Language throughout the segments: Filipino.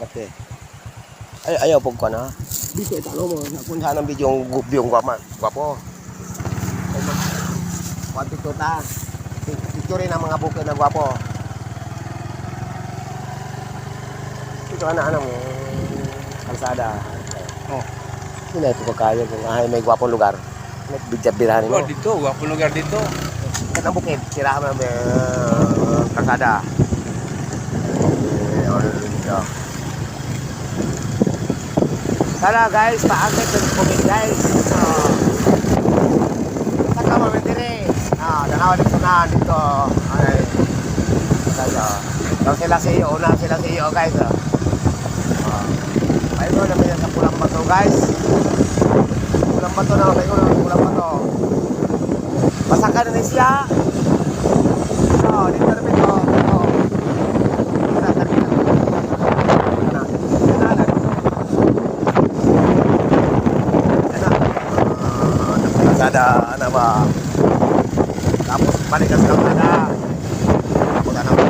Pati. Ay, ayaw po ko na. Dito, italo mo. Kung saan ang video yung gwapo. Kuwanti ko ta. Picture rin ang mga bukid na gwapo. Ito ano mo. Kalsada. Oh. Hindi na ito kaya kung may gwapong lugar. Nagbidjabirahan mo. Oh, dito, gwapong lugar dito. Kan ang bukid, tirahan mo kalsada. Tara guys, paakit yung bukid guys. So, saka mo dire. Danawa dito na dito. Ay. Kaya, sila sa iyo, una sila sa iyo guys. Ayun na naman sa Pulang Bato guys. Pulang Bato na, ayun na Pulang Bato. Pasakan na siya. Dito na ito. Ada ano ba? Tapos balik ka sa ada. Tapos ano ba?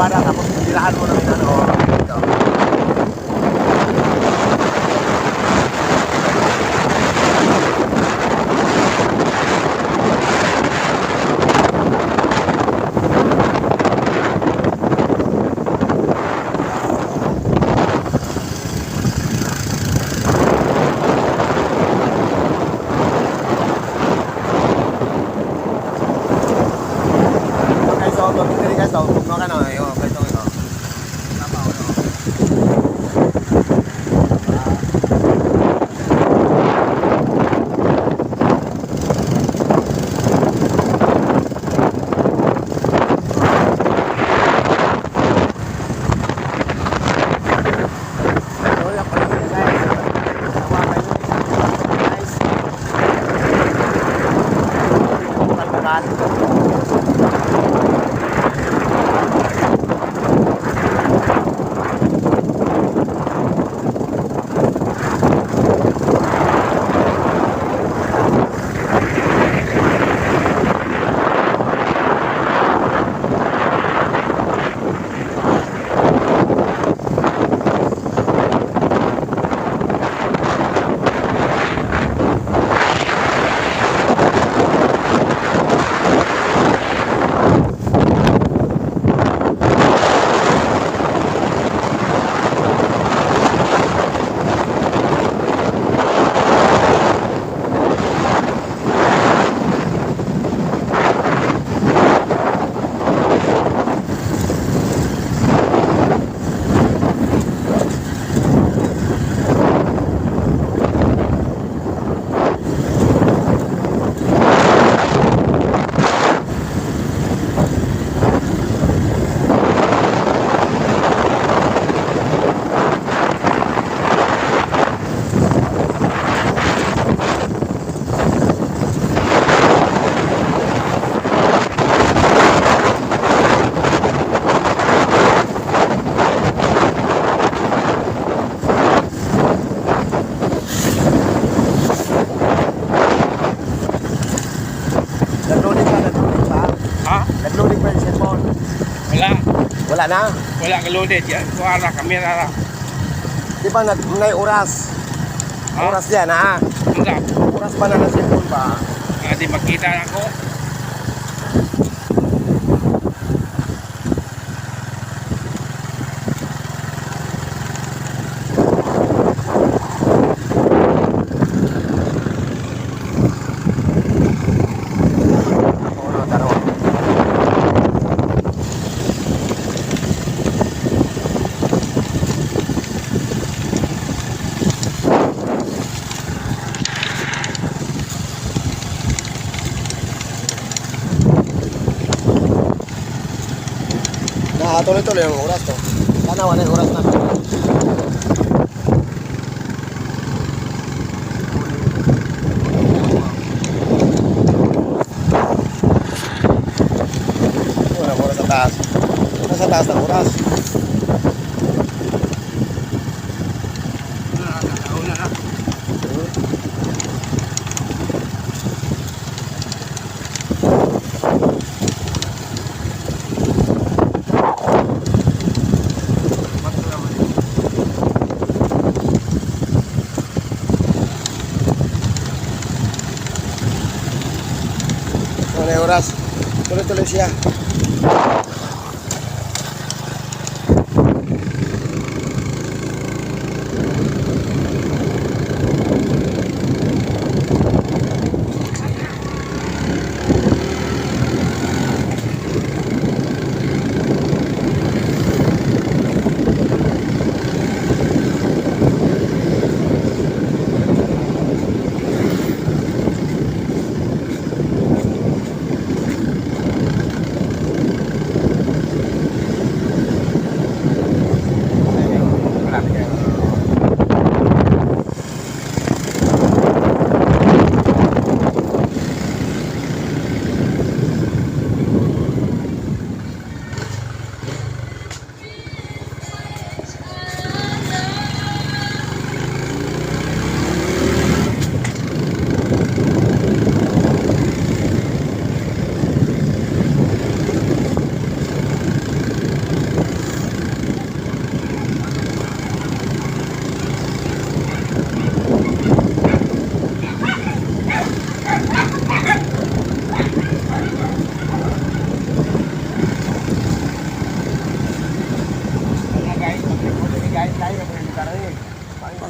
Tapos tirahan mo namin ano dito. Okay, so dito guys, so no ka na yo. Wala na? Wala ka loaded yan. Kuwara, kamera lang. Di ba may oras? Oras yan ha? Wala. Oras pa na ng cellphone ba? Di makita ako. Tuloy-tuloy ang oras to. Sana wala oras na. Wala oras sa taas. Nasa taas ng oras. Una na. Wala oras. Tuloy-tuloy siya.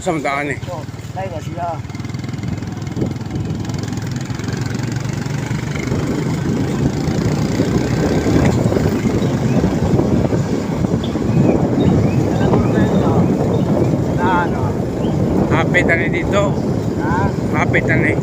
Sa daan eh. Tayo na sila. Hapit na rin dito. Hapit na rin.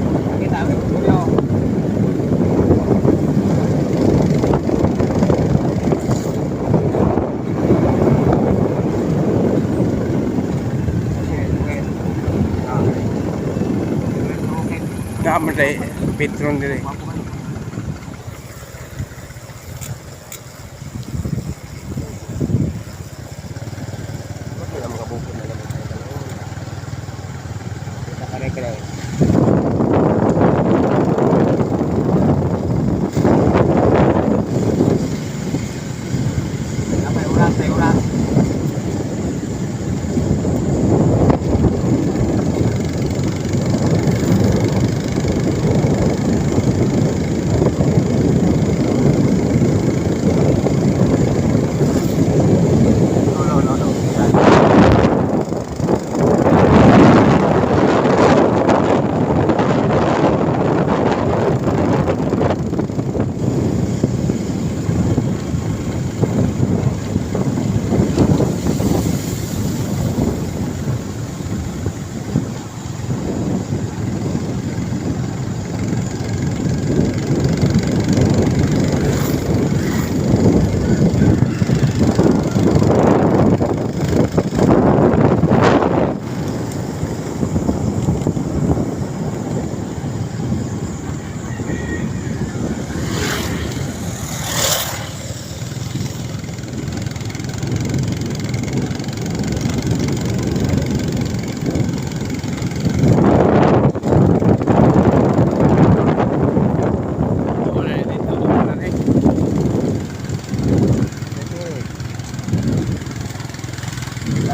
Kamu deh, Petron deh.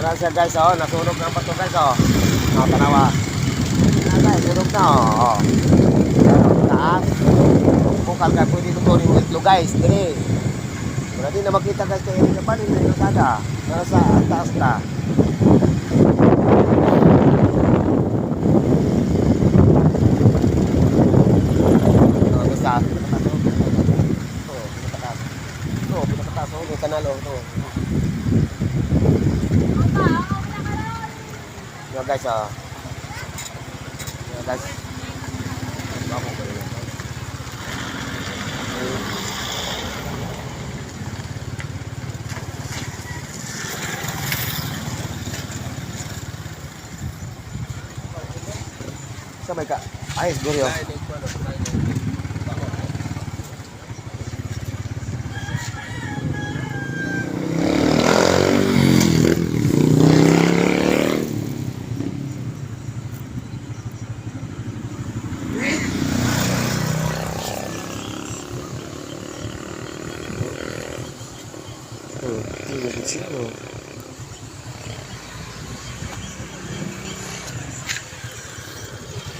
Tara siya guys, oh, nasunog ng bato guys, oh. Oh, tanawa. Guys, sunog na, oh. Taas. Bukal ka, pwede tutunin mo itlo guys, dire. Wala din na makita guys kaya hindi pa rin yung sada. Nasa taas na. Oh, basta. Oh, pinataas. Oh, pinataas. Oh, may kanal, oh. Yo guys, oh. Yo guys. Bago ba yun? Sabay ka. Ay, siguro yun.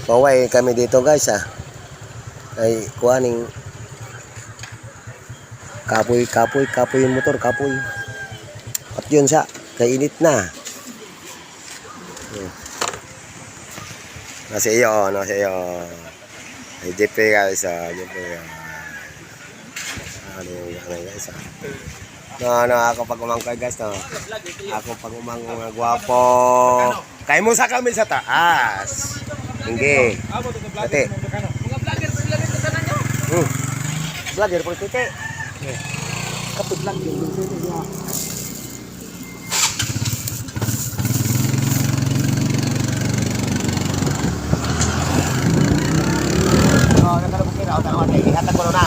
Paway kami dito guys ay kuaning kapoy yung motor, kapoy. At yun sa kainit na. Nasa iyo. Ay JP guys, JP. Ano guys ako pag umangkay guys Ako pag umang gwapo. Kay mo sa kami sa taas. Hindi. Dati. Mga vlogger sa sana nyo. Vlogger po tete. Kapit lang yung tete niya. Oh, nakalabog kina. Tama tayo. Ihatag ko na.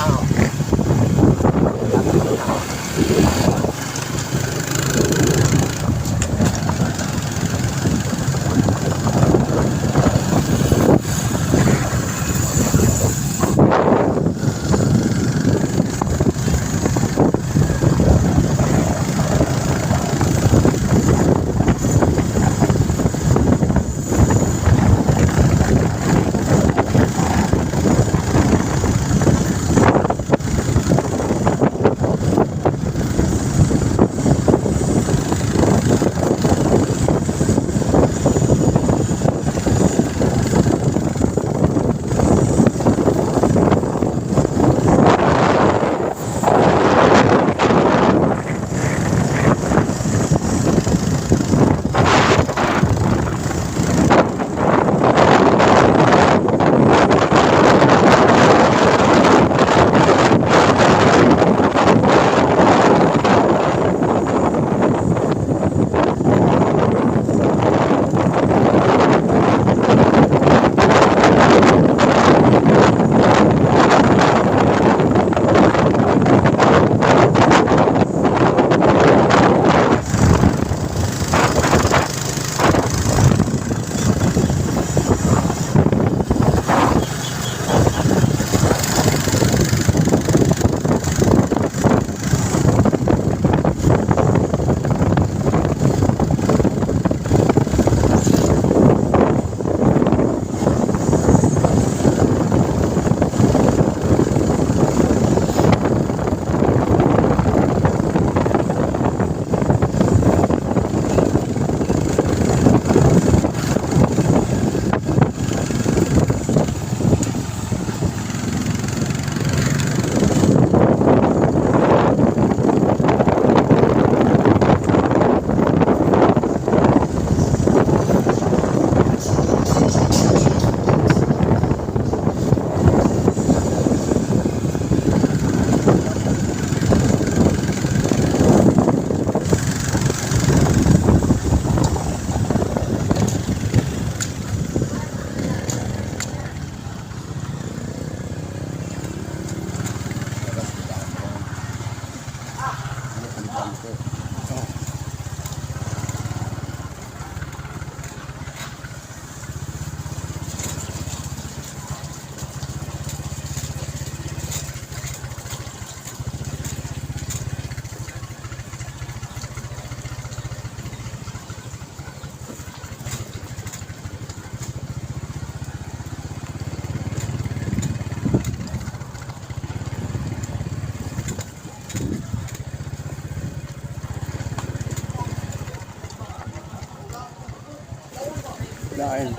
Dahil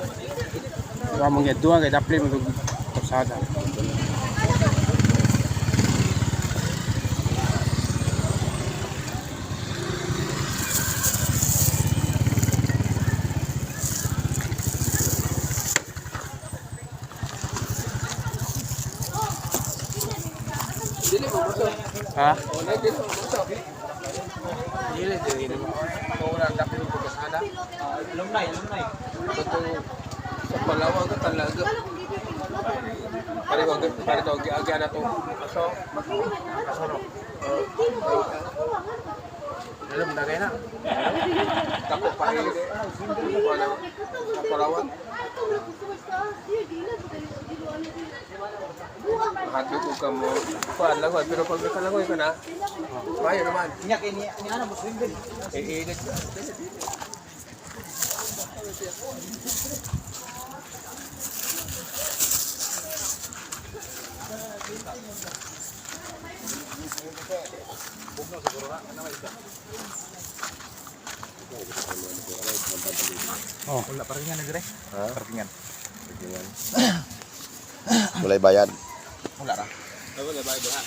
wala mong yaduan kay dapat may kasada. Ha? Dili mo. Ora dapat may kasada. Alumni. Ito sa Dalawa ka talaga. Pare ko, agi na to. Aso. Aso no. Alam na kaya na. Takot pa rin. Wala. Kapalawan. Hati ko ka mo. Kuan lang ko, pero pag nakalangoy ka na, mayo naman. Nyak ini ana mo swing din. Iinit ka. Oh, wala parkingan na dire. Ha? Parkingan. Mulai bayad. Wala ra. Wala ba ito ha?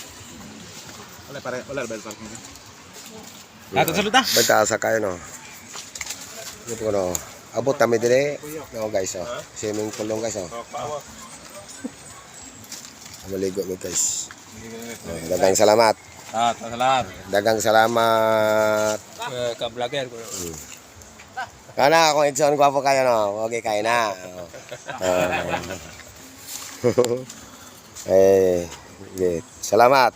Wala bayad parkingan. Ato saluta. Benta sa kayo no. Ito no. Abot kami dire. No guys oh. Swimming pool lang guys oh. Maligo mo guys. Dagang salamat. Salamat. Dagang salamat. Ka-vlogger ko. Kana kung Edson gwapo kayo no. Okay kayo na. Eh, salamat.